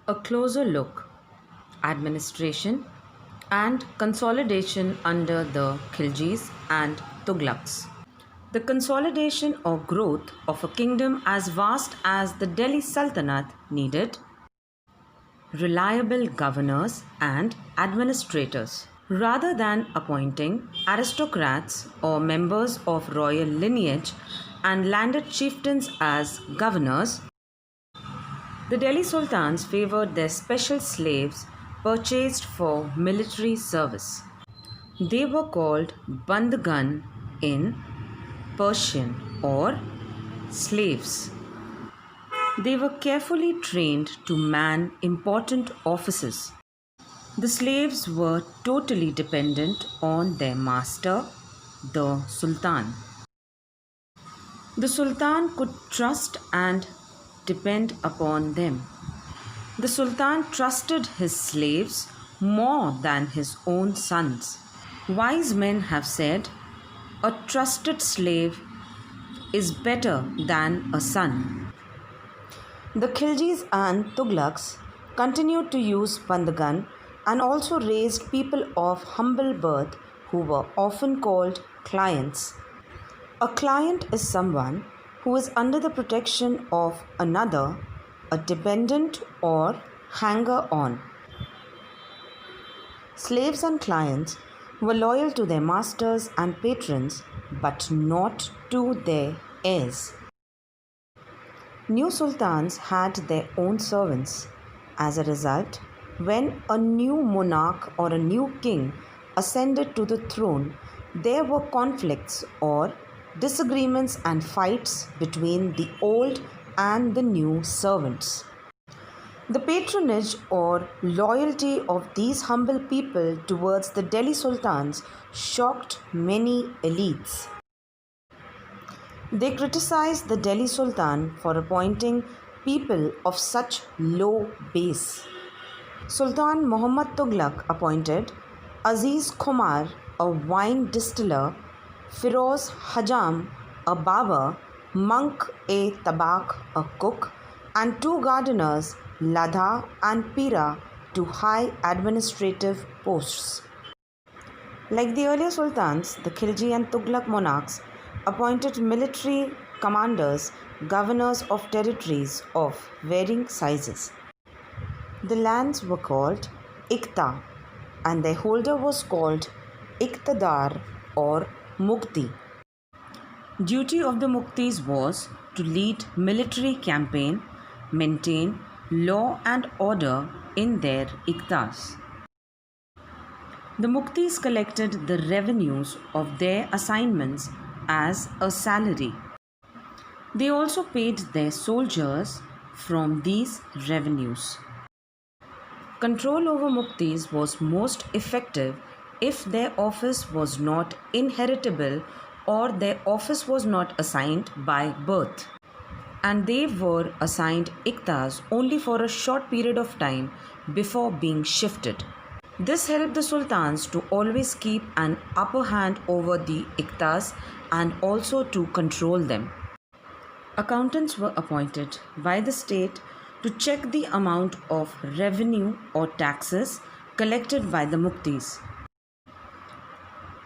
A closer look, administration and consolidation under the Khiljis and Tughlaqs. The consolidation or growth of a kingdom as vast as the Delhi Sultanate needed reliable governors and administrators. Rather than appointing aristocrats or members of royal lineage and landed chieftains as governors, the Delhi Sultans favored their special slaves purchased for military service. They were called bandgan in Persian or slaves. They were carefully trained to man important offices. The slaves were totally dependent on their master, the Sultan. The Sultan could trust and depend upon them. The Sultan trusted his slaves more than his own sons. Wise men have said, a trusted slave is better than a son. The Khiljis and Tughlaqs continued to use bandgan and also raised people of humble birth who were often called clients. A client is someone who is under the protection of another, a dependent or hanger on. Slaves and clients were loyal to their masters and patrons but not to their heirs. New sultans had their own servants. As a result, when a new monarch or a new king ascended to the throne, there were conflicts or disagreements and fights between the old and the new servants. The patronage or loyalty of these humble people towards the Delhi sultans shocked many elites. They criticized the Delhi sultan for appointing people of such low base. Sultan Muhammad Tughlaq appointed Aziz Kumar, a wine distiller, Firoz Hajam, a barber, Monk-e-Tabak, a cook, and two gardeners, Ladha and Pira, to high administrative posts. Like the earlier sultans, the Khilji and Tughlaq monarchs appointed military commanders, governors of territories of varying sizes. The lands were called Iqta and their holder was called Iqtadar or Mukti. Duty of the Muktis was to lead military campaign, maintain law and order in their Iqtas. The Muktis collected the revenues of their assignments as a salary. They also paid their soldiers from these revenues. Control over Muktis was most effective if their office was not inheritable or their office was not assigned by birth, and they were assigned Iqtas only for a short period of time before being shifted. This helped the sultans to always keep an upper hand over the Iqtas and also to control them. Accountants were appointed by the state to check the amount of revenue or taxes collected by the Muktis.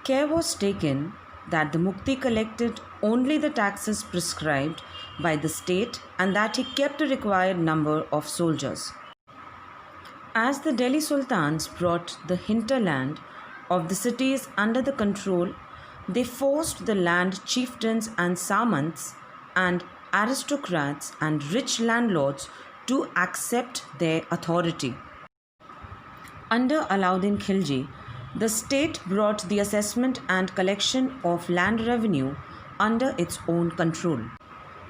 Care was taken that the Mukti collected only the taxes prescribed by the state and that he kept a required number of soldiers. As the Delhi sultans brought the hinterland of the cities under the control, they forced the land chieftains and samants and aristocrats and rich landlords to accept their authority. Under Alauddin Khilji, the state brought the assessment and collection of land revenue under its own control.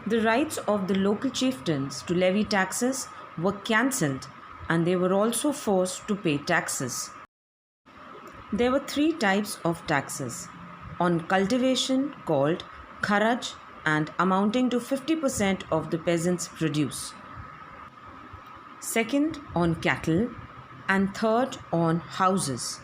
The rights of the local chieftains to levy taxes were cancelled and they were also forced to pay taxes. There were three types of taxes: on cultivation called kharaj and amounting to 50% of the peasants' produce, second on cattle, and third on houses.